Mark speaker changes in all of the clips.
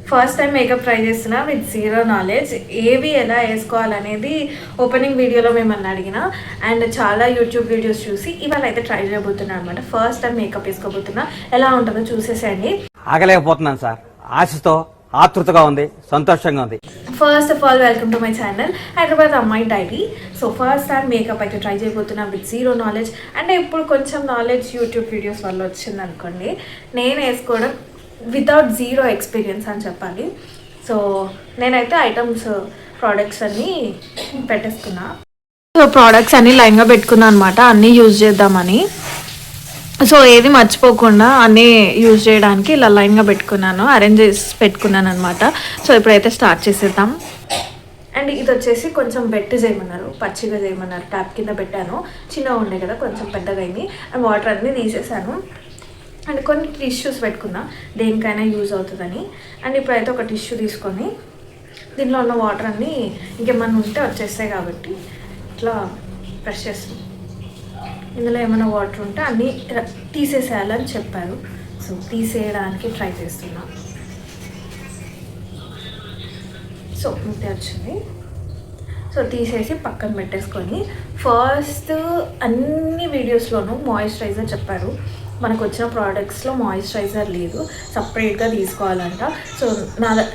Speaker 1: First time makeup try చేస్తున్నా with zero knowledge. ఏవి ఎలా వేసుకోవాలనేది ఓపెనింగ్ వీడియోలో మిమ్మల్ని అడిగిన అండ్ చాలా యూట్యూబ్ వీడియోస్ చూసి ఇవాళ అయితే ట్రై చేయబోతున్నాను అనమాట. ఫస్ట్ టైం మేకప్ వేసుకోబోతున్నా, ఎలా ఉంటుందో చూసేసేయండి.
Speaker 2: ఆగలేకపోతున్నాను సార్, ఆశతో ఆతృతగా ఉంది, సంతోషంగా ఉంది.
Speaker 1: First of all welcome to my channel Hyderabad అమ్మాయి diary. So first time makeup అయితే ట్రై చేయబోతున్నా విత్ జీరో నాలెడ్జ్. అంటే ఇప్పుడు కొంచెం నాలెడ్జ్ యూట్యూబ్ వీడియోస్ వల్ల వచ్చింది అనుకోండి, నేను వేసుకోవడం వితౌట్ జీరో ఎక్స్పీరియన్స్ అని చెప్పాలి. సో నేనైతే ఐటమ్స్ ప్రోడక్ట్స్ అన్నీ పెట్టేసుకున్నా. సో ప్రోడక్ట్స్ అన్నీ లైన్గా పెట్టుకున్నా అనమాట, అన్నీ యూజ్ చేద్దామని. సో ఏది మర్చిపోకుండా అన్నీ యూజ్ చేయడానికి ఇలా లైన్గా పెట్టుకున్నాను, అరేంజ్ చేసి పెట్టుకున్నాను అనమాట. సో ఇప్పుడైతే స్టార్ట్ చేసేద్దాం. అండ్ ఇది వచ్చేసి కొంచెం బెట్ చేయమన్నారు, పచ్చిగా చేయమన్నారు. ట్యాప్ కింద పెట్టాను, చిన్నగా ఉండే కదా, కొంచెం పెద్దగా అయింది. అండ్ వాటర్ అన్నీ తీసేసాను. అండ్ కొన్ని టిష్యూస్ పెట్టుకున్నా, దేనికైనా యూజ్ అవుతుందని. అండ్ ఇప్పుడైతే ఒక టిష్యూ తీసుకొని దీనిలో ఉన్న వాటర్ అన్నీ ఇంకేమన్నా ఉంటే వచ్చేస్తాయి కాబట్టి ఇట్లా బ్రష్ చేస్తాం. ఇందులో ఏమైనా వాటర్ ఉంటే అన్నీ తీసేసేయాలని చెప్పారు. సో తీసేయడానికి ట్రై చేస్తున్నా. సో ఇంతే వచ్చింది. సో తీసేసి పక్కన పెట్టేసుకొని ఫస్ట్ అన్ని వీడియోస్లోనూ మాయిశ్చరైజర్ చెప్పారు. మనకు వచ్చిన ప్రోడక్ట్స్లో మాయిశ్చరైజర్ లేదు, సపరేట్గా తీసుకోవాలంట. సో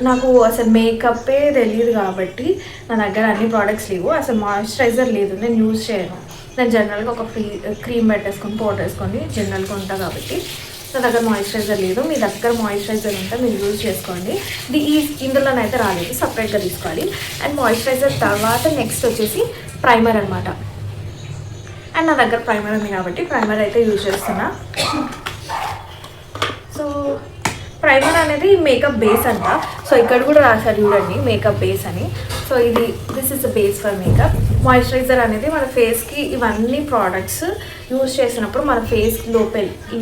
Speaker 1: నాకు అసలు మేకప్పే తెలియదు కాబట్టి నా దగ్గర అన్ని ప్రోడక్ట్స్ లేవు. అసలు మాయిశ్చరైజర్ లేదు, నేను యూజ్ చేయను. నేను జనరల్గా ఒక క్రీమ్ పెట్టేసుకొని పౌడర్ వేసుకొని జనరల్గా ఉంటా కాబట్టి నా దగ్గర మాయిశ్చరైజర్ లేదు. మీ దగ్గర మాయిశ్చరైజర్ ఉంటే మీరు యూజ్ చేసుకోండి. ఇందులోనైతే రాలేదు, సపరేట్గా తీసుకోవాలి. అండ్ మాయిశ్చరైజర్ తర్వాత నెక్స్ట్ వచ్చేసి ప్రైమర్ అనమాట. అండ్ నా దగ్గర ప్రైమర్ ఉంది కాబట్టి ప్రైమర్ అయితే యూజ్ చేస్తున్నా. సో ప్రైమర్ అనేది మేకప్ బేస్ అంట. సో ఇక్కడ కూడా రాశారు చూడండి, మేకప్ బేస్ అని. So this is the base for makeup. Moisturiser అనేది మన ఫేస్కి ఇవన్నీ ప్రోడక్ట్స్ యూజ్ చేసినప్పుడు మన ఫేస్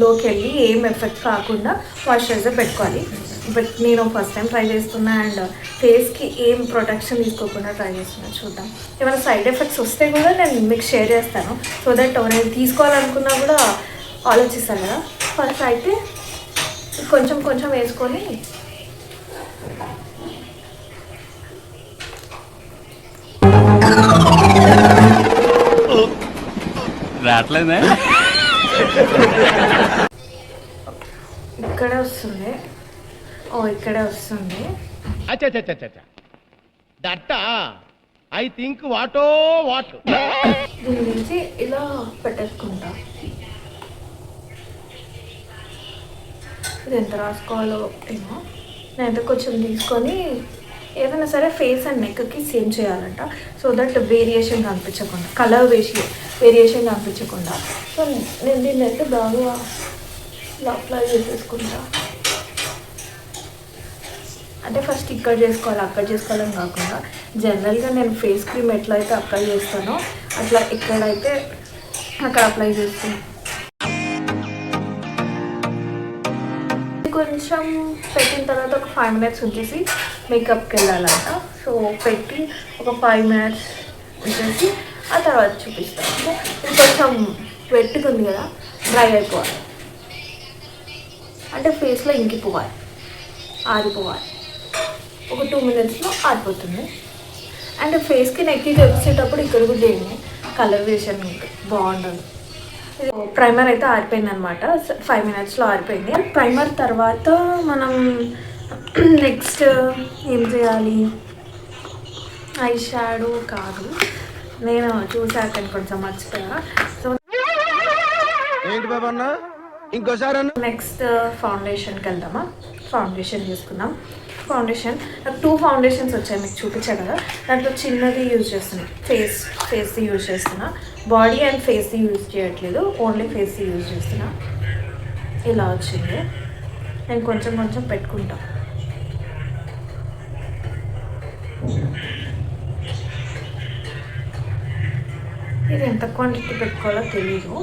Speaker 1: లోకి వెళ్ళి ఏం ఎఫెక్ట్ కాకుండా మాయిశ్చరైజర్ పెట్టుకోవాలి. బట్ నేను ఫస్ట్ టైం ట్రై చేస్తున్నా అండ్ ఫేస్కి ఏం ప్రొటెక్షన్ తీసుకోకుండా ట్రై చేస్తున్నా. చూద్దాం, ఏమైనా సైడ్ ఎఫెక్ట్స్ వస్తే కూడా నేను మీకు షేర్ చేస్తాను. సో దట్ ఎవరైనా తీసుకోవాలనుకున్నా కూడా ఆలోచిస్తాను కదా. ఫస్ట్ అయితే కొంచెం కొంచెం వేసుకొని
Speaker 2: రావట్లేదే,
Speaker 1: ఇక్కడే వస్తుంది. ఇక్కడే వస్తుంది.
Speaker 3: ఐ థింక్ వాటో వాట్.
Speaker 1: దీని నుంచి ఇలా పెట్టేసుకుంటా. ఇది ఎంత రాసుకోవాలో ఏమో. నేనైతే కొంచెం తీసుకొని ఏదైనా సరే ఫేస్ అండ్ నెక్కి సేమ్ చేయాలంట. సో దట్ వేరియేషన్ కనిపించకుండా, కలర్ వేరియేషన్ కనిపించకుండా. సో నేను దీన్ని అయితే బాగా ఇలా అప్లై చేసేసుకుంటా. అంటే ఫస్ట్ ఇక్కడ చేసుకోవాలి, అక్కడ చేసుకోవాలని కాకుండా జనరల్గా నేను ఫేస్ క్రీమ్ ఎట్లా అయితే అప్లై చేస్తానో అట్లా ఎక్కడైతే అక్కడ అప్లై చేస్తాను. కొంచెం పెట్టిన తర్వాత ఒక 5 minutes ఉంచేసి మేకప్కి వెళ్ళాలంట. సో పెట్టి ఒక 5 minutes ఉంచేసి ఆ తర్వాత చూపిస్తాను. ఇది కొంచెం వెట్టుకుంది కదా, డ్రై అయిపోవాలి. అంటే ఫేస్లో ఇంకిపోవాలి, ఆరిపోవాలి. ఒక 2 minutesలో ఆరిపోతుంది. అండ్ ఫేస్కి నెక్కి వచ్చేటప్పుడు ఇక్కడ కూడా చేయండి, కలర్ వేషన్ బాగుండదు. ప్రైమర్ అయితే ఆరిపోయింది అనమాట, 5 minutesలో ఆరిపోయింది. ప్రైమర్ తర్వాత మనం నెక్స్ట్ ఏం చేయాలి? ఐ షాడో కాదు, నేను చూసాక కొంచెం మర్చిపోయా. సో నెక్స్ట్ ఫౌండేషన్కి వెళ్దామా? ఫౌండేషన్ తీసుకుందాం. ఫౌండేషన్ నాకు 2 ఫౌండేషన్స్ వచ్చాయి, మీకు చూపించా కదా. దాంట్లో చిన్నది యూజ్ చేస్తున్నా, ఫేస్ది యూజ్ చేస్తున్నా. బాడీ అండ్ ఫేస్ది యూజ్ చేయట్లేదు, ఓన్లీ ఫేస్ది యూజ్ చేస్తున్నా. ఇలా వచ్చింది. నేను కొంచెం కొంచెం పెట్టుకుంటా. ఇది ఎంత క్వాంటిటీ పెట్టుకోవాలో తెలీదు.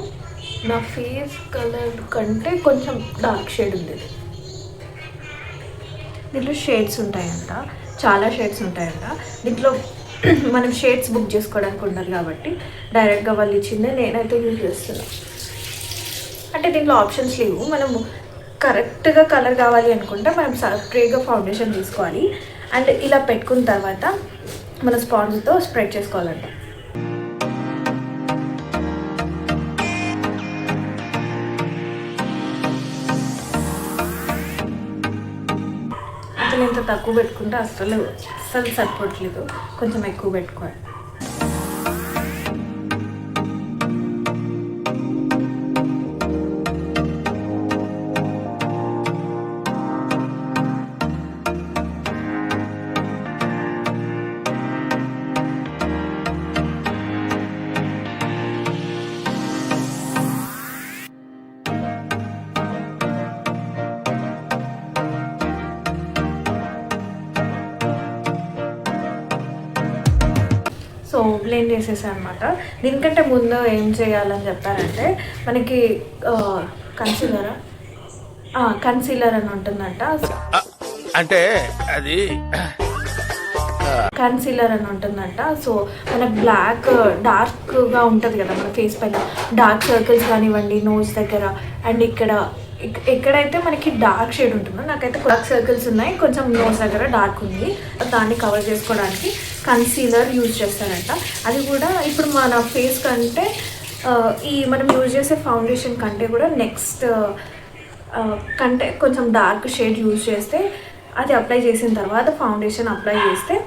Speaker 1: నా ఫేస్ కలర్ కంటే కొంచెం డార్క్ షేడ్ ఉంది. దీంట్లో షేడ్స్ ఉంటాయంట, చాలా షేడ్స్ ఉంటాయంట. దీంట్లో మనం షేడ్స్ బుక్ చేసుకోవడానికి ఉండదు కాబట్టి డైరెక్ట్గా వాళ్ళు ఇచ్చిందే నేనైతే యూజ్ చేస్తున్నాను. అంటే దీంట్లో ఆప్షన్స్ లేవు, మనము కరెక్ట్గా కలర్ కావాలి అనుకుంటే మనం సపరేట్గా ఫౌండేషన్ తీసుకోవాలి. అండ్ ఇలా పెట్టుకున్న తర్వాత మన స్పాంజ్తో స్ప్రెడ్ చేసుకోవాలంట. అసలు ఇంత తక్కువ పెట్టుకుంటే అస్సలు సరిపోవట్లేదు, కొంచెం ఎక్కువ పెట్టుకోవాలి. సో బ్లెండ్ చేసేసాను అనమాట. దీనికంటే ముందు ఏం చేయాలని చెప్పారంటే మనకి కన్సీలర్ అని ఉంటుందంట.
Speaker 3: అంటే అది
Speaker 1: కన్సీలర్ అని ఉంటుందంట. సో మనకు బ్లాక్ డార్క్గా ఉంటుంది కదా మన ఫేస్ పైన, డార్క్ సర్కిల్స్ కానివ్వండి నోస్ దగ్గర అండ్ ఎక్కడైతే మనకి డార్క్ షేడ్ ఉంటుందో, నాకైతే డార్క్ సర్కిల్స్ ఉన్నాయి, కొంచెం నోస్ దగ్గర డార్క్ ఉంది, దాన్ని కవర్ చేసుకోవడానికి కన్సీలర్ యూజ్ చేస్తారంట. అది కూడా ఇప్పుడు మన ఫేస్ కంటే ఈ మనం యూజ్ చేసే ఫౌండేషన్ కంటే కూడా నెక్స్ట్ కంటే కొంచెం డార్క్ షేడ్ యూజ్ చేస్తే, అది అప్లై చేసిన తర్వాత ఫౌండేషన్ అప్లై చేస్తే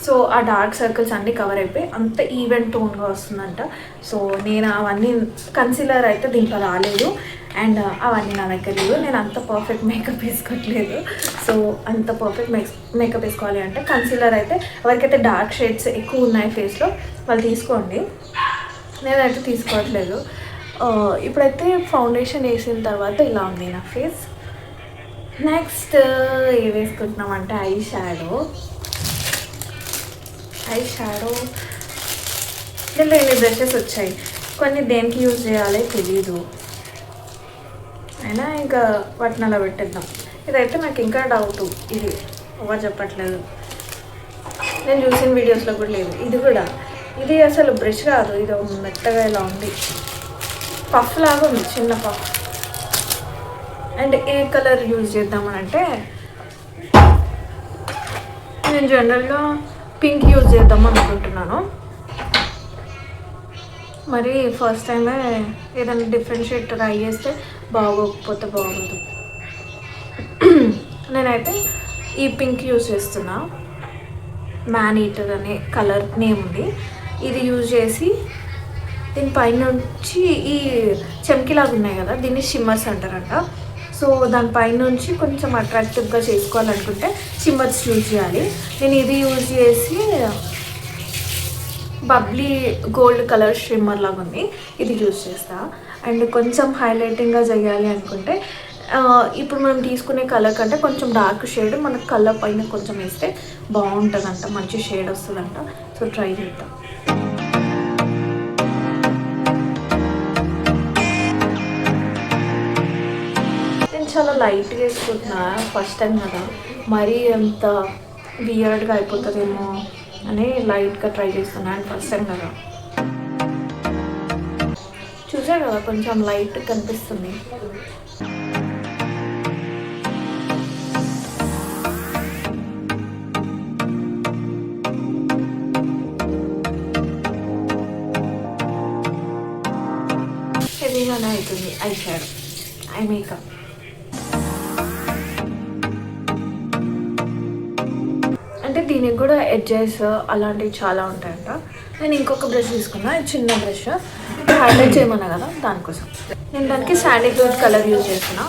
Speaker 1: సో ఆ డార్క్ సర్కిల్స్ అన్నీ కవర్ అయిపోయి అంత ఈవెన్ టోన్గా వస్తుందంట. సో నేను అవన్నీ కన్సీలర్ అయితే దీంట్లో రాలేదు అండ్ అవన్నీ నా దగ్గర లేవు. నేను అంత పర్ఫెక్ట్ మేకప్ వేసుకోవట్లేదు. సో అంత పర్ఫెక్ట్ మేకప్ వేసుకోవాలి అంటే కన్సీలర్ అయితే ఎవరికైతే డార్క్ షేడ్స్ ఎక్కువ ఉన్నాయి ఫేస్లో వాళ్ళు తీసుకోండి, నేనైతే తీసుకోవట్లేదు. ఇప్పుడైతే ఫౌండేషన్ వేసిన తర్వాత ఇలా ఉంది నా ఫేస్. నెక్స్ట్ ఏం వేసుకుంటున్నామంటే ఐ షాడో. దీంట్లో ఎన్ని బ్రషెస్ వచ్చాయి, కొన్ని దేనికి యూజ్ చేయాలో తెలియదు, అయినా ఇంకా వాటిని అలా పెట్టేద్దాం. ఇదైతే నాకు ఇంకా డౌట్, ఇది ఎవరు చెప్పట్లేదు, నేను చూసిన వీడియోస్లో కూడా లేదు. ఇది అసలు బ్రష్ కాదు, ఇది మెత్తగా ఇలా ఉంది, పఫ్ లాగా ఉంది, చిన్న puff. And A colour use చేద్దామని అంటే నేను జనరల్గా పింక్ యూజ్ చేద్దాం అనుకుంటున్నాను. మరి ఫస్ట్ టైమే ఏదైనా డిఫరెంట్ షేడ్ ట్రై చేస్తే బాగోకపోతే బాగోదు. నేనైతే ఈ పింక్ యూజ్ చేస్తున్నా, మ్యాన్ ఈటర్ అనే కలర్ నేమ్ ఉంది. ఇది యూజ్ చేసి దీనిపైన నుంచి ఈ చెమ్కిలాగా ఉన్నాయి కదా, దీన్ని షిమ్మర్స్ అంటారంట. సో దానిపైన నుంచి కొంచెం అట్రాక్టివ్గా చేసుకోవాలనుకుంటే షిమ్మర్స్ యూజ్ చేయాలి. నేను ఇది యూజ్ చేసి బబ్లీ గోల్డ్ కలర్ షిమ్మర్ లాగా ఉంది, ఇది యూజ్ చేస్తా. అండ్ కొంచెం హైలైటింగ్గా చేయాలి అనుకుంటే ఇప్పుడు మనం తీసుకునే కలర్ కంటే కొంచెం డార్క్ షేడ్ మన కలర్ పైన కొంచెం వేస్తే బాగుంటుందంట, మంచి షేడ్ వస్తుందంట. సో ట్రై చేద్దాం. నేను చాలా లైట్గా వేసుకుంటున్నా, ఫస్ట్ టైం కదా, మరీ అంత వియర్డ్గా అయిపోతుందేమో అని లైట్గా ట్రై చేస్తున్నా. అండ్ ఫస్ట్ టైం కదా, చూసారు కదా కొంచెం లైట్ కనిపిస్తుంది. హెవీగానే అవుతుంది ఐ షాడో, ఐ మేకప్. అంటే దీనికి కూడా ఎడ్జెస్ అలాంటివి చాలా ఉంటాయంట. నేను ఇంకొక బ్రష్ తీసుకున్నా, చిన్న బ్రష్, హైలైట్ చేయమన్నా కదా దానికోసం. నేను దానికి శాండిల్వుడ్ కలర్ యూజ్ చేస్తున్నా.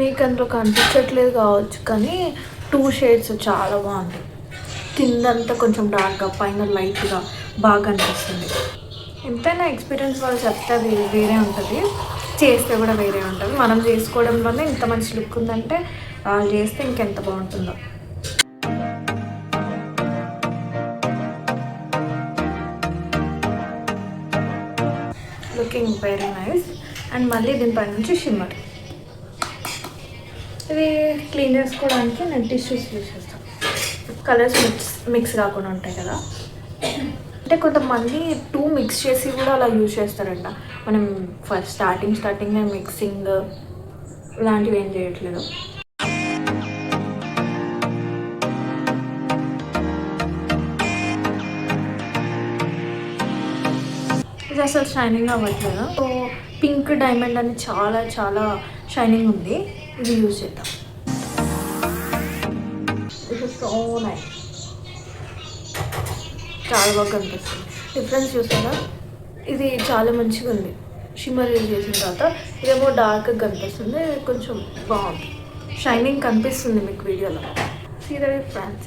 Speaker 1: మీకు అందులో కనిపించట్లేదు కావచ్చు కానీ 2 షేడ్స్ చాలా బాగుంది. కిందంతా కొంచెం డార్క్గా, పైన లైట్గా బాగా అనిపిస్తుంది. ఎంతైనా ఎక్స్పీరియన్స్ వాళ్ళు చెప్తే అది వేరే ఉంటుంది, చేస్తే కూడా వేరే ఉంటుంది. మనం చేసుకోవడంలోనే ఇంత మంచి లుక్ ఉందంటే వాళ్ళు చేస్తే ఇంకెంత బాగుంటుందో. Looking very nice. అండ్ మళ్ళీ దీనిపై నుంచి షిమ్మర్. ఇది క్లీన్ చేసుకోవడానికి నేను టిష్యూస్ యూజ్ చేస్తాను. కలర్స్ మిక్స్ కాకుండా ఉంటాయి కదా. అంటే కొంతమంది 2 మిక్స్ చేసి కూడా అలా యూజ్ చేస్తారంట. మనం ఫస్ట్ స్టార్టింగ్ మిక్సింగ్ ఇలాంటివి ఏం చేయట్లేదు. ఇది అసలు షైనింగ్ అవ్వట్లేదు. సో పింక్ డైమండ్ అని చాలా చాలా షైనింగ్ ఉంది. ఇది యూజ్ చేద్దాం. ఇది సో నైస్, చాలా బాగా కనిపిస్తుంది. డిఫరెన్స్ చూసారా? ఇది చాలా మంచిగా ఉంది. షిమ్మర్ యూజ్ చేసిన తర్వాత ఇదేమో డార్క్గా కనిపిస్తుంది. ఇది కొంచెం బాగుంది, షైనింగ్ కనిపిస్తుంది మీకు వీడియోలో. See the difference.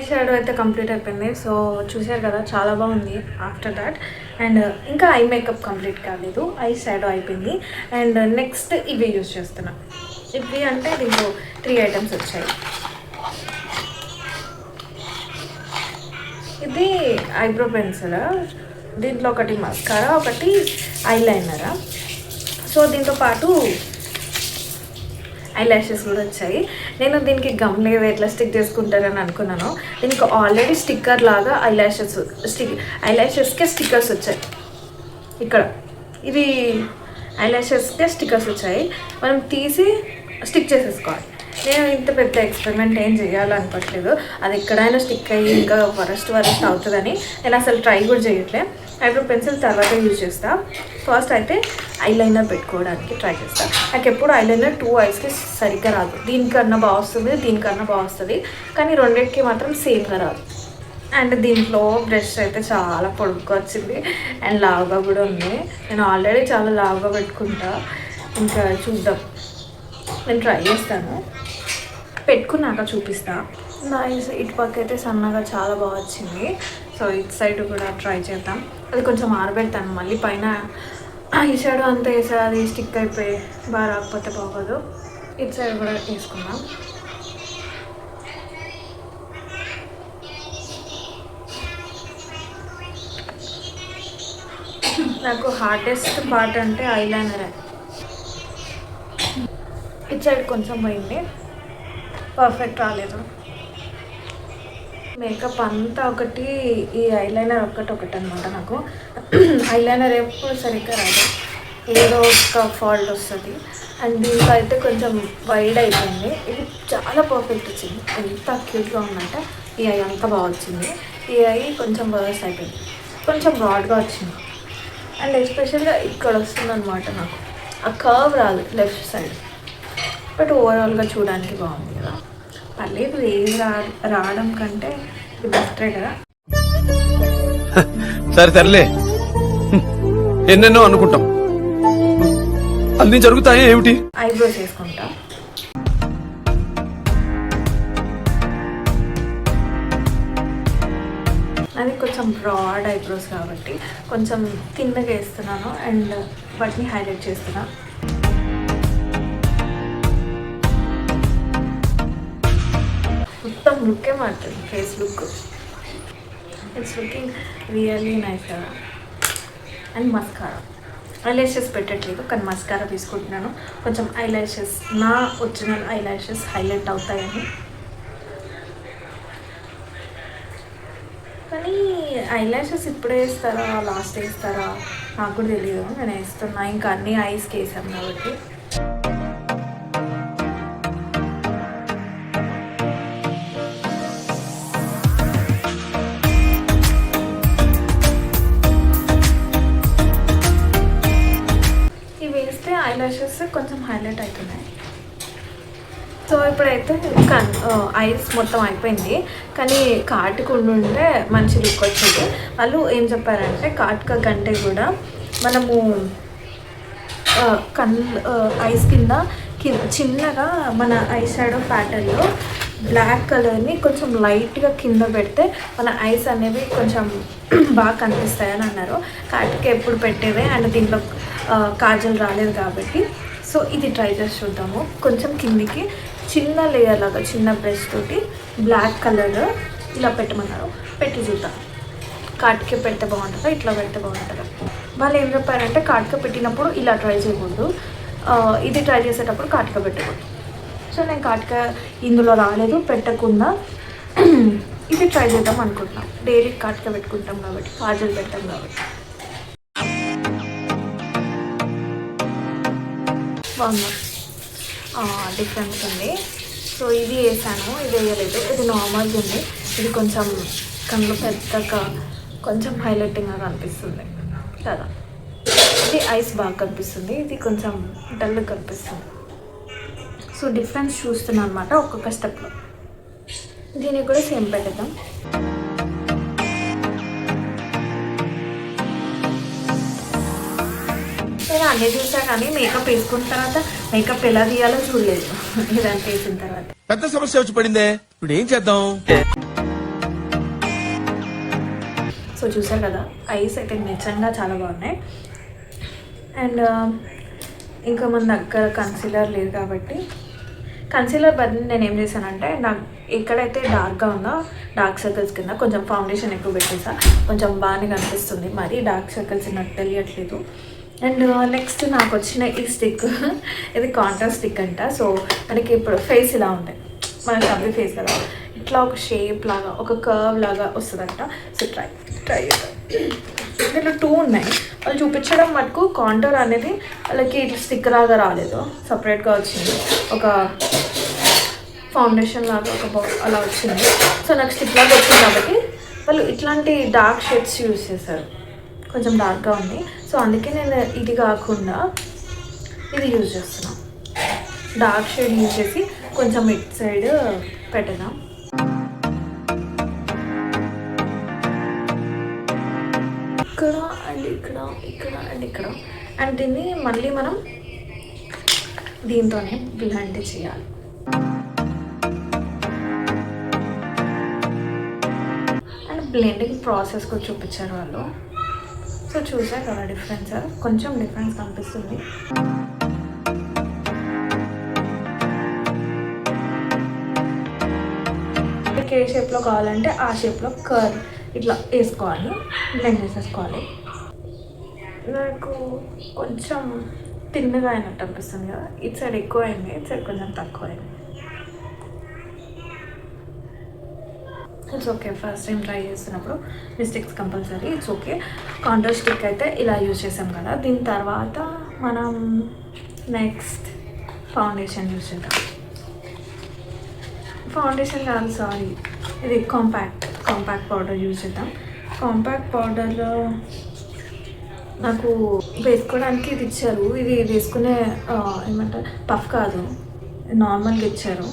Speaker 1: షాడో అయితే కంప్లీట్ అయిపోయింది. సో చూసారు కదా, చాలా బాగుంది. ఆఫ్టర్ దాట్ అండ్ ఇంకా ఐ మేకప్ కంప్లీట్ కాలేదు. ఐ షాడో అయిపోయింది. అండ్ నెక్స్ట్ ఇవి యూజ్ చేస్తున్నా. ఇవి అంటే దీంట్లో 3 ఐటమ్స్ వచ్చాయి. ఇది ఐబ్రో పెన్సిల్, దీంట్లో ఒకటి మస్కారా, ఒకటి ఐలైనరా. సో దీంతో పాటు ఐ ల్యాషెస్ కూడా వచ్చాయి. నేను దీనికి గమ్ లేదు, ఎట్లా స్టిక్ చేసుకుంటారని అనుకున్నాను. దీనికి ఆల్రెడీ స్టిక్కర్ లాగా ఐ ల్యాషెస్కే స్టిక్కర్స్ వచ్చాయి. ఇక్కడ ఇది ఐ ల్యాషెస్కే స్టిక్కర్స్ వచ్చాయి. మనం తీసి స్టిక్ చేసేసుకోవాలి. నేను ఇంత పెద్ద ఎక్స్పెరిమెంట్ ఏం చేయాలనుకోవట్లేదు. అది ఎక్కడైనా స్టిక్ అయ్యి ఇంకా వరస్ట్ అవుతుందని నేను అసలు ట్రై కూడా చేయట్లే. ఐబ్రో పెన్సిల్ తర్వాత యూజ్ చేస్తా. ఫస్ట్ అయితే ఐలైనర్ పెట్టుకోవడానికి ట్రై చేస్తా. నాకు ఎప్పుడు ఐలైనర్ 2 ఐస్కి సరిగ్గా రాదు. దీనికన్నా బాగా వస్తుంది, దీనికన్నా బాగా వస్తుంది, కానీ రెండింటికి మాత్రం సేమ్గా రాదు. అండ్ దీంట్లో బ్రష్ అయితే చాలా పొడుగ్గా వచ్చింది అండ్ లావుగా కూడా ఉంది. నేను ఆల్రెడీ చాలా లావుగా పెట్టుకుంటా. ఇంకా చూద్దాం, నేను ట్రై చేస్తాను, పెట్టుకున్నాక చూపిస్తా. నా ఇటు పక్క అయితే సన్నగా చాలా బాగా వచ్చింది. సో ఇటు సైడ్ కూడా ట్రై చేద్దాం. అది కొంచెం ఆరబెడతాను, మళ్ళీ పైన ఈ సైడ్ అంతా వేసా అది స్టిక్ అయిపోయి బాగా రాకపోతే బాగోదు. ఇటు సైడ్ కూడా వేసుకున్నాం. నాకు హార్డెస్ట్ పార్ట్ అంటే ఐలైనరే. ఇటు సైడ్ కొంచెం పోయింది, పర్ఫెక్ట్ రాలేదు. మేకప్ అంతా ఒకటి, ఈ ఐలైనర్ ఒకటి అనమాట. నాకు ఐలైనర్ ఎప్పుడు సరిగ్గా రాదు, ఏదో ఒక ఫాల్ట్ వస్తుంది. అండ్ దీంట్లో అయితే కొంచెం వైడ్ అయిపోయింది. ఇది చాలా పర్ఫెక్ట్ వచ్చింది, ఎంత క్యూట్గా ఉందంటే. ఈ ఐ అంతా బాగా వచ్చింది. ఈ ఐ కొంచెం వర్స్ అయిపోయింది, కొంచెం బ్రాడ్గా వచ్చింది. అండ్ ఎస్పెషల్గా ఇక్కడ వస్తుంది అనమాట. నాకు ఆ కర్వ్ రాదు లెఫ్ట్ సైడ్, బట్ ఓవరాల్గా చూడడానికి బాగుంది కదా. పర్లేదు, ఏది రావడం కంటే ఇది బెస్టే కదా.
Speaker 3: సర్లే, ఎన్నెన్నో అనుకుంటాం, అన్ని జరుగుతాయి ఏమిటి.
Speaker 1: ఐబ్రోస్ వేసుకుంటా. అది కొంచెం బ్రాడ్ ఐబ్రోస్ కాబట్టి కొంచెం కిందకి వేస్తున్నాను అండ్ వాటిని హైలైట్ చేస్తున్నా. మొత్తం లుక్కే మారుతుంది, face look. It's looking really nice కదా. అండ్ మస్కారా, ఐలాషెస్ పెట్టట్లేదు కానీ మస్కారా తీసుకుంటున్నాను. కొంచెం ఐలాషెస్, నా ఒరిజినల్ ఐలాషెస్ హైలైట్ అవుతాయని. కానీ ఐలాషెస్ ఇప్పుడే వేస్తారా లాస్ట్ వేస్తారా నాకు కూడా తెలియదు. నేను వేస్తున్నా, ఇంకా అన్ని ఐస్కి వేసాను కాబట్టి. ఐలాషెస్ కొంచెం హైలైట్ అవుతున్నాయి. సో ఇప్పుడైతే ఐస్ మొత్తం అయిపోయింది, కానీ కాటుకు ఉండుంటే మంచి లుక్ వచ్చేది. వాళ్ళు ఏం చెప్పారంటే కాటుక కంటే కూడా మనము ఐస్ కింద చిన్నగా మన ఐ షాడో ప్యాటర్న్లో బ్లాక్ కలర్ని కొంచెం లైట్గా కింద పెడితే మన ఐస్ అనేవి కొంచెం బాగా కనిపిస్తాయని అన్నారు. కాటుక ఎప్పుడు పెట్టేదే అండ్ దీంట్లో కాజల్ రాలేదు కాబట్టి. సో ఇది ట్రై చేసి చూద్దాము. కొంచెం కిందికి చిన్న లేయర్ లాగా చిన్న బ్రష్ తోటి బ్లాక్ కలర్ ఇలా పెట్టమన్నారు, పెట్టి చూద్దాం. కాటికే పెడితే బాగుంటుందా ఇట్లా పెడితే బాగుంటుందా? వాళ్ళు ఏం చెప్పారంటే కాటిక పెట్టినప్పుడు ఇలా ట్రై చేయకూడదు, ఇది ట్రై చేసేటప్పుడు కాటిక పెట్టకూడదు. సో నేను కాటిక ఇందులో రాలేదు పెట్టకుండా ఇది ట్రై చేద్దాం అనుకుంటున్నాం. డైలీ కాటిక పెట్టుకుంటాం కాబట్టి, కాజల్ పెట్టాం కాబట్టి. బాగుంది, డిఫరెంట్ ఉంది. సో ఇది వేసాను, ఇది వేయలేదు. ఇది నార్మల్గా ఉంది. ఇది కొంచెం కళ్ళు పెద్దగా కొంచెం హైలైటింగ్గా కనిపిస్తుంది కదా. ఇది ఐస్ బాగా కనిపిస్తుంది, ఇది కొంచెం డల్ కనిపిస్తుంది. సో డిఫరెన్స్ చూస్తున్నాను అనమాట ఒక్కొక్క స్టెప్లో. దీనికి కూడా సేమ్ పెట్టేద్దాం. నేను అన్నీ చూసాను కానీ మేకప్ వేసుకున్న తర్వాత మేకప్ ఎలా తీయాలో చూడలేదు. ఇదంతా వేసిన తర్వాత
Speaker 3: పెద్ద సమస్య వచ్చి పడిందే, ఇప్పుడు ఏం చేద్దాం?
Speaker 1: సో చూసారు కదా, ఐస్ అయితే నిజంగా చాలా బాగున్నాయి. అండ్ ఇంకా మన దగ్గర కన్సీలర్ లేదు కాబట్టి కన్సీలర్ బదులు నేను ఏం చేశానంటే, నాకు ఎక్కడైతే డార్క్గా ఉందో డార్క్ సర్కిల్స్ కింద కొంచెం ఫౌండేషన్ ఎక్కువ పెట్టేసా. కొంచెం బాగానే కనిపిస్తుంది, మరీ డార్క్ సర్కిల్స్ నాకు తెలియట్లేదు. అండ్ నెక్స్ట్ నాకు వచ్చిన ఈ స్టిక్, ఇది కాంట్రాస్ట్ స్టిక్ అంట. సో మనకి ఇప్పుడు ఫేస్ ఇలా ఉంటాయి, మన అవి ఫేస్ కదా, ఇట్లా ఒక షేప్ లాగా ఒక కర్వ్ లాగా వస్తుందంట. సో ట్రై చేద్దాం. దీంట్లో 2 ఉన్నాయి. వాళ్ళు చూపించడం మటుకు కాంటోర్ అనేది వాళ్ళకి ఇట్లా స్టిక్ లాగా రాలేదు, సపరేట్గా వచ్చింది. ఒక ఫౌండేషన్ లాగా ఒక అలా వచ్చింది. సో నాకు స్టిక్ లాగా వచ్చింది కాబట్టి వాళ్ళు ఇట్లాంటి డార్క్ షేడ్స్ యూజ్ చేశారు. కొంచెం డార్క్గా ఉంది, సో అందుకే నేను ఇది కాకుండా ఇది యూజ్ చేస్తున్నాను. డార్క్ షేడ్ యూజ్ చేసి కొంచెం ఇట్ సైడ్ పెట్టదాం. ఇక్కడ అండ్ ఇక్కడ, ఇక్కడ అండ్ ఇక్కడ. అండ్ దీన్ని మళ్ళీ మనం దీంతోనే బ్లెండ్ చేయాలి. అండ్ బ్లెండింగ్ ప్రాసెస్ కూడా చూపించారు వాళ్ళు. సో చూసారు కదా డిఫరెన్స్, కొంచెం డిఫరెన్స్ కనిపిస్తుంది. ఏ షేప్లో కావాలంటే ఆ షేప్లో కర్వ్ ఇట్లా వేసుకోవాలి, బ్లెండ్ చేసేసుకోవాలి. నాకు కొంచెం తిన్నగా అయినట్టు అనిపిస్తుంది కదా, ఇటు సైడ్ ఎక్కువ అయింది, ఇటు సైడ్ కొంచెం తక్కువ అయింది. It's okay, first time try చేస్తున్నప్పుడు mistakes compulsory, it's okay. Contour stick అయితే ఇలా యూజ్ చేసాం కదా, దీని తర్వాత మనం నెక్స్ట్ ఫౌండేషన్ యూజ్ చేద్దాం. ఫౌండేషన్ కాదు, సారీ, ఇది కాంపాక్ట్ పౌడర్ యూజ్ చేద్దాం. కాంపాక్ట్ పౌడర్లో నాకు వేసుకోవడానికి ఇది ఇచ్చారు. ఇది వేసుకునే ఏమంటారు పఫ్ కాదు, నార్మల్గా ఇచ్చారు.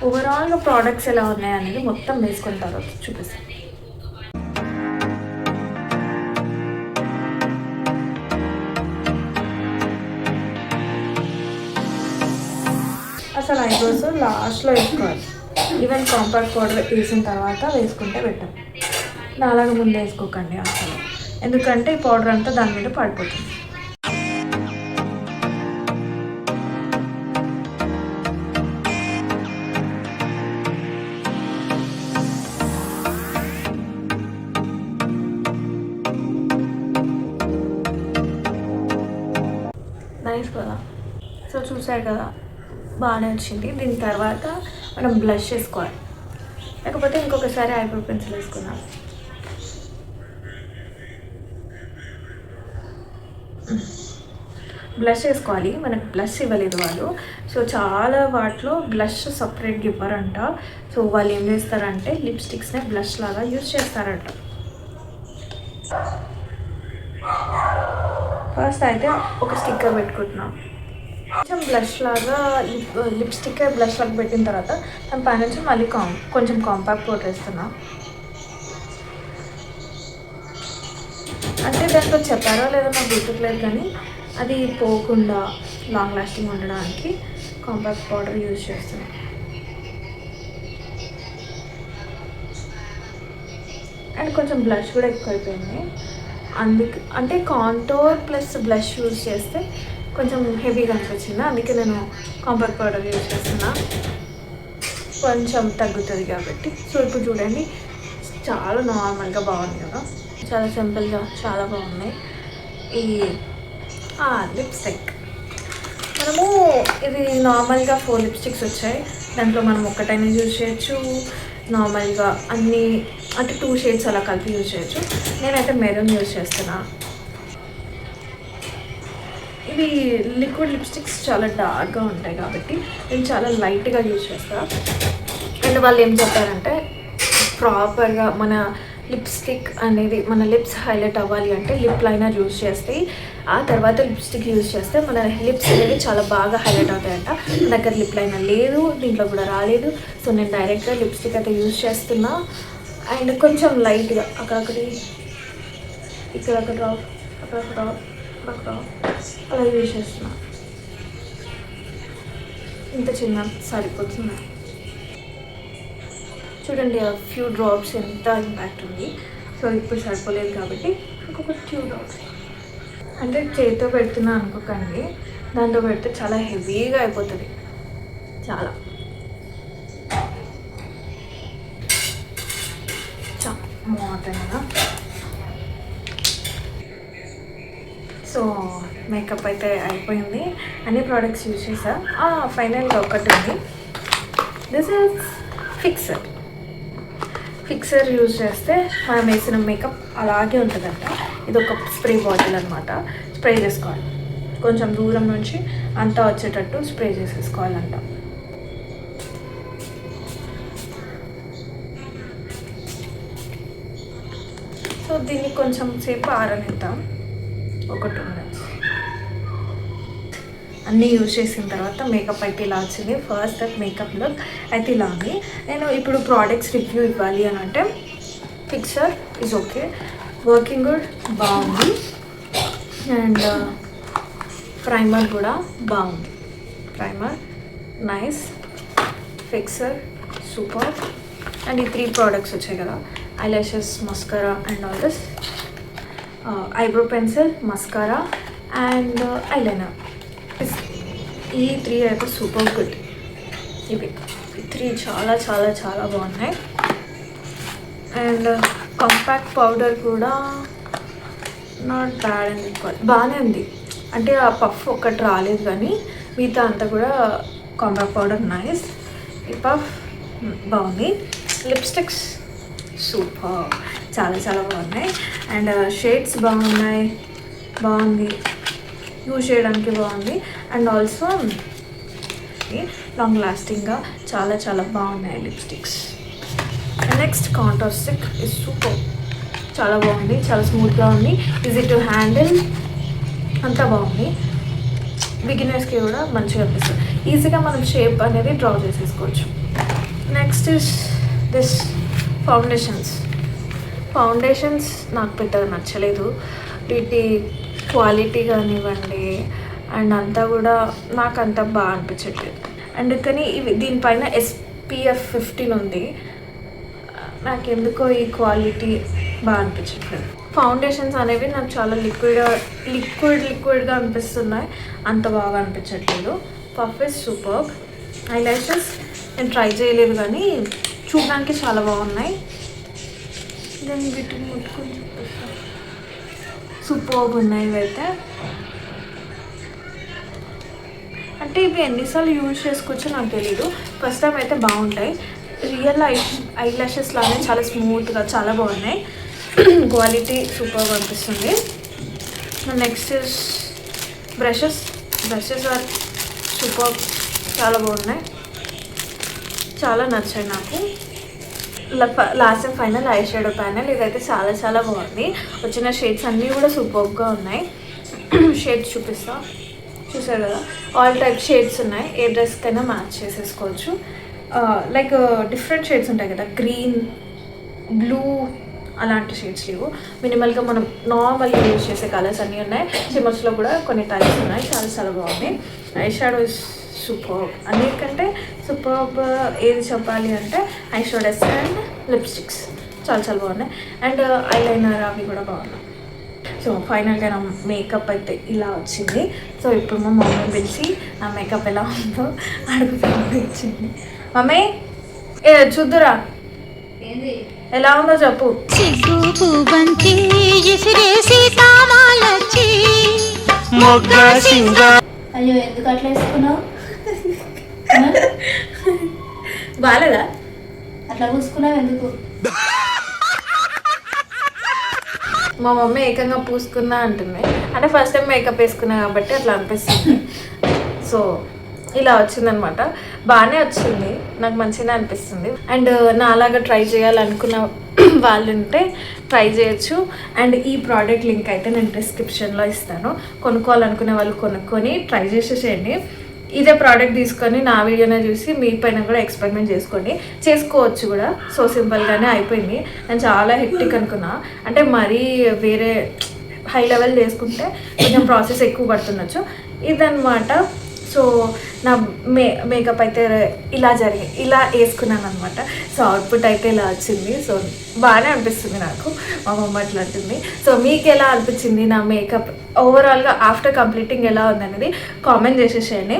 Speaker 1: ఓవరాల్గా ప్రోడక్ట్స్ ఎలా ఉన్నాయనేది మొత్తం వేసుకున్న తర్వాత చూపిస్తాను. అసలు ఐబ్రోస్ లాస్ట్లో వేసుకోవాలి. ఈవెన్ కాంపాక్ట్ పౌడర్ వేసిన తర్వాత వేసుకుంటే బెటర్. నాలాగా ముందు వేసుకోకండి అసలు, ఎందుకంటే ఈ పౌడర్ అంతా దాని మీద పడిపోతుంది. నైస్ కదా. సో చూసారు కదా, బాగానే వచ్చింది. దీని తర్వాత మనం బ్లష్ వేసుకోవాలి, లేకపోతే ఇంకొకసారి ఐబ్రో పెన్సిల్ వేసుకున్నాం. బ్లష్ వేసుకోవాలి. మనకు బ్లష్ ఇవ్వలేదు వాళ్ళు, సో చాలా వాటిలో బ్లష్ సపరేట్గా ఇవ్వరంట. సో వాళ్ళు ఏం చేస్తారంటే లిప్స్టిక్స్నే బ్లష్ లాగా యూజ్ చేస్తారంట. ఫస్ట్ అయితే ఒక స్టిక్కర్ పెట్టుకుంటున్నాం, కొంచెం బ్లష్ లాగా లిప్స్టిక్ బ్లష్ లాగా పెట్టిన తర్వాత దాని పై నుంచి మళ్ళీ కొంచెం కాంపాక్ట్ పౌడర్ వేస్తున్నాం. అంటే దాంట్లో చెప్పారో లేదో నాకు గుర్తులేదు, కానీ అది పోకుండా లాంగ్ లాస్టింగ్ ఉండడానికి కాంపాక్ట్ పౌడర్ యూజ్ చేస్తున్నాం. అండ్ కొంచెం బ్లష్ కూడా ఎక్కువైపోయింది, అందుకే అంటే కాంటోర్ ప్లస్ బ్లష్ యూజ్ చేస్తే కొంచెం హెవీగా అనిపించింది, అందుకే నేను కాంపాక్ట్ పౌడర్ యూజ్ చేస్తున్నా, కొంచెం తగ్గుతుంది కాబట్టి. సో ఇప్పుడు చూడండి చాలా నార్మల్గా బాగుంది కదా, చాలా సింపుల్గా చాలా బాగున్నాయి. ఈ లిప్స్టిక్ మనము ఇది నార్మల్గా 4 లిప్స్టిక్స్ వచ్చాయి. దాంట్లో మనం ఒక్కటైనా యూజ్ చేయొచ్చు, నార్మల్గా అన్నీ అంటే 2 షేడ్స్ అలా కలిపి యూజ్ చేయొచ్చు. నేనైతే మెరూన్ యూజ్ చేస్తున్నా. ఇవి లిక్విడ్ లిప్స్టిక్స్ చాలా డార్క్గా ఉంటాయి కాబట్టి నేను చాలా లైట్గా యూజ్ చేస్తాను. అండ్ వాళ్ళు ఏం చెప్పారంటే ప్రాపర్గా మన లిప్స్టిక్ అనేది మన లిప్స్ హైలైట్ అవ్వాలి అంటే లిప్ లైనర్ యూజ్ చేస్తే, ఆ తర్వాత లిప్స్టిక్ యూజ్ చేస్తే మన లిప్స్ అనేవి చాలా బాగా హైలైట్ అవుతాయంట. నా దగ్గర లిప్ లైనర్ లేదు, దీంట్లో కూడా రాలేదు. సో నేను డైరెక్ట్గా లిప్స్టిక్ అయితే యూజ్ చేస్తున్నా. అండ్ కొంచెం లైట్గా అక్కడొకటి, ఇక్కడ ఒక డ్రాప్, అక్కడ ఒక డ్రాప్, అక్కడ డ్రాప్ అలా యూజ్ చేస్తున్నా. ఇంత చిన్న సరిపోతుంది. చూడండి ఆ ఫ్యూ డ్రాప్స్ ఎంత ఇంపాక్ట్ ఉంది. సో ఇప్పుడు సరిపోలేదు కాబట్టి ఇంకొక ఫ్యూ డ్రాప్స్ అంటే చేతితో పెడుతున్నా అనుకోకండి, దాంతో పెడితే చాలా హెవీగా అయిపోతుంది. చాలా మోతగా. సో మేకప్ అయితే అయిపోయింది, అన్ని ప్రోడక్ట్స్ యూజ్ చేసా. ఫైనల్గా ఒకటి ఉంది, దిస్ ఇస్ ఫిక్సర్ యూజ్ చేస్తే మనం వేసిన మేకప్ అలాగే ఉంటుందంట. ఇది ఒక స్ప్రే బాటిల్ అనమాట. స్ప్రే చేసుకోవాలి, కొంచెం దూరం నుంచి అంతా వచ్చేటట్టు స్ప్రే చేసేసుకోవాలంట. సో దీన్ని కొంచెం సేపు ఆరనిద్దాం, ఒక 2 minutes. అన్నీ యూజ్ చేసిన తర్వాత మేకప్ అయితే ఇలా వచ్చింది. ఫస్ట్ దట్ మేకప్ లుక్ అయితే ఇలా ఉంది. నేను ఇప్పుడు ప్రోడక్ట్స్ రివ్యూ ఇవ్వాలి అని అంటే ఫిక్సర్ ఈజ్ ఓకే, వర్కింగ్ గుడ్, బాగుంది. అండ్ ప్రైమర్ కూడా బాగుంది, ప్రైమర్ నైస్, ఫిక్సర్ సూపర్. అండ్ ఈ 3 ప్రోడక్ట్స్ వచ్చాయి కదా, eyelashes, mascara and all this, eyebrow pencil, mascara and eyeliner. ఈ 3 అయితే సూపర్ గుడ్. ఇవి 3 చాలా చాలా చాలా బాగున్నాయి. అండ్ కాంపాక్ట్ పౌడర్ కూడా నాట్ బ్యాడ్ అని చెప్పాలి, బాగానే ఉంది. అంటే ఆ పఫ్ ఒక్కటి రాలేదు కానీ మిగతా అంతా కూడా కాంపాక్ట్ పౌడర్ నైస్. ఈ పఫ్ బాగుంది. లిప్స్టిక్స్ సూపర్, చాలా చాలా బాగున్నాయి. అండ్ షేడ్స్ బాగుంది, యూజ్ చేయడానికి బాగుంది. అండ్ ఆల్సో లాంగ్ లాస్టింగ్గా చాలా చాలా బాగున్నాయి lipsticks. Next contour stick is super, చాలా బాగుంది, చాలా స్మూత్గా ఉంది, ఈజీ టు హ్యాండిల్, అంతా బాగుంది. బిగినర్స్కి కూడా మంచిగా అనిపిస్తుంది, ఈజీగా మనం షేప్ అనేది డ్రా చేసేసుకోవచ్చు. నెక్స్ట్ ఇస్ దిస్ ఫౌండేషన్స్ నాకు పెద్దగా నచ్చలేదు. వీటి క్వాలిటీ కానివ్వండి అండ్ అంతా కూడా నాకు అంత బాగా అనిపించట్లేదు. అండ్ కానీ ఇవి దీనిపైన SPF 15 ఉంది, నాకెందుకో ఈ క్వాలిటీ బాగా అనిపించట్లేదు. ఫౌండేషన్స్ అనేవి నాకు చాలా లిక్విడ్గా అనిపిస్తున్నాయి, అంత బాగా అనిపించట్లేదు. Puff is super. ఐలాషెస్ నేను ట్రై చేయలేదు కానీ చూడడానికి చాలా బాగున్నాయి. నేను వీటిని ముట్టుకొని చూపిస్తాను, సూపర్ ఉన్నాయి ఇవైతే. అంటే ఇవి ఎన్నిసార్లు యూజ్ చేసుకోవచ్చో నాకు తెలీదు, ఫస్ట్ టైం అయితే బాగుంటాయి. రియల్ ఐలాషెస్ లానే చాలా స్మూత్గా చాలా బాగున్నాయి, క్వాలిటీ సూపర్గా అనిపిస్తుంది. Next is brushes are super, చాలా బాగున్నాయి, చాలా నచ్చాయి నాకు. Last and final eye shadow panel, ఇదైతే చాలా చాలా బాగుంది. వచ్చిన షేడ్స్ అన్నీ కూడా సూపర్గా ఉన్నాయి. షేడ్స్ చూసారు కదా, ఆల్ టైప్ షేడ్స్ ఉన్నాయి, ఏ డ్రెస్కైనా మ్యాచ్ చేసేసుకోవచ్చు. లైక్ డిఫరెంట్ షేడ్స్ ఉంటాయి కదా, గ్రీన్, బ్లూ అలాంటి షేడ్స్ లేవు. మినిమల్గా మనం నార్మల్గా యూజ్ చేసే కలర్స్ అన్నీ ఉన్నాయి. షిమ్మర్స్లో కూడా కొన్ని టైప్స్ ఉన్నాయి, చాలా చాలా బాగున్నాయి. ఐ షాడో ఇస్ సూపర్, అన్నిటికంటే సూపర్ ఏది చెప్పాలి అంటే ఐ షాడోస్ అండ్ లిప్స్టిక్స్ చాలా చాలా బాగున్నాయి. అండ్ ఐలైనర్ అవి కూడా బాగున్నాయి. సో ఫైనల్గా నా మేకప్ అయితే ఇలా వచ్చింది. సో ఇప్పుడు మా మమ్మీ పిలిచి నా మేకప్ ఎలా ఉందో అడుగుతుంది. వచ్చింది మమ్మీ, చూద్దురా
Speaker 4: ఏంది
Speaker 1: ఎలా ఉందో చెప్పు.
Speaker 4: సిగ్గు బంతి ఇసిరేసి తామాలొచ్చి మొగ్గ సింగ. అయ్యో ఎందుకు అట్లా వేసుకున్నావు?
Speaker 1: బాలేదా?
Speaker 4: అట్లా పూసుకున్నావు ఎందుకు?
Speaker 1: మా మమ్మీ ఏకంగా పూసుకున్నా అంటుంది. అంటే ఫస్ట్ టైం మేకప్ వేసుకున్నా కాబట్టి అట్లా అనిపిస్తుంది. సో ఇలా వచ్చిందనమాట. బాగానే వచ్చింది, నాకు మంచిగా అనిపిస్తుంది. అండ్ నాలాగా ట్రై చేయాలనుకున్న వాళ్ళు ఉంటే ట్రై చేయొచ్చు. అండ్ ఈ ప్రోడక్ట్ లింక్ అయితే నేను డిస్క్రిప్షన్లో ఇస్తాను. కొనుక్కోవాలనుకునే వాళ్ళు కొనుక్కొని ట్రై చేసేసేయండి. ఇదే ప్రోడక్ట్ తీసుకొని నా వీడియోనే చూసి మీ పైన కూడా ఎక్స్పెరిమెంట్ చేసుకోవచ్చు కూడా. సో సింపుల్గానే అయిపోయింది. నేను చాలా హెక్టిక్ అనుకున్నా, అంటే మరీ వేరే హై లెవెల్ చేసుకుంటే కొంచెం ప్రాసెస్ ఎక్కువ పడుతుండొచ్చు. ఇదన్నమాట. సో నా మేకప్ అయితే ఇలా వేసుకున్నాను అనమాట. సో అవుట్పుట్ అయితే ఇలా వచ్చింది. సో బాగానే అనిపిస్తుంది నాకు, మా మమ్మ అట్లా అంటుంది. సో మీకు ఎలా అనిపించింది నా మేకప్ ఓవరాల్గా ఆఫ్టర్ కంప్లీటింగ్ ఎలా ఉందనేది కామెంట్ చేసేసేయండి.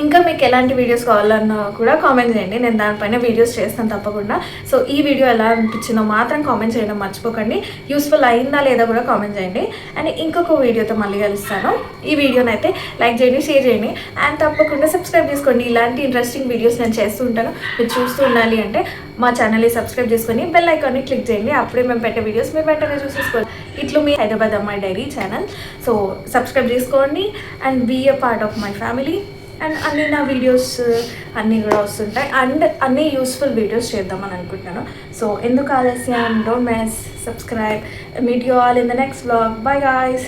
Speaker 1: ఇంకా మీకు ఎలాంటి వీడియోస్ కావాలన్నా కూడా కామెంట్ చేయండి, నేను దానిపైన వీడియోస్ చేస్తాను తప్పకుండా. సో ఈ వీడియో ఎలా అనిపించిందో మాత్రం కామెంట్ చేయడం మర్చిపోకండి. యూస్ఫుల్ అయిందా లేదా కూడా కామెంట్ చేయండి. అండ్ ఇంకొక వీడియోతో మళ్ళీ కలుస్తాను. ఈ వీడియోని అయితే లైక్ చేయండి, షేర్ చేయండి, అండ్ తప్పకుండా సబ్స్క్రైబ్ చేసుకోండి. ఇలాంటి ఇంట్రెస్టింగ్ వీడియోస్ నేను చేస్తూ ఉంటాను. మీరు చూస్తూ ఉండాలి అంటే మా ఛానల్ని సబ్స్క్రైబ్ చేసుకొని బెల్ ఐకాన్ని క్లిక్ చేయండి. అప్పుడే మేము పెట్టే వీడియోస్ మీరు వెంటనే చూసేసుకోండి. ఇట్లు మీ హైదరాబాద్ అమ్మాయి డైరీ ఛానల్. సో సబ్స్క్రైబ్ చేసుకోండి and be a part of my family. And అన్ని నా వీడియోస్ అన్నీ కూడా వస్తుంటాయి. అండ్ అన్ని యూస్ఫుల్ వీడియోస్ చేద్దామని అనుకుంటున్నాను. సో ఎందుకు ఆలస్యం, don't miss, subscribe. Meet you all in the next vlog. By guys.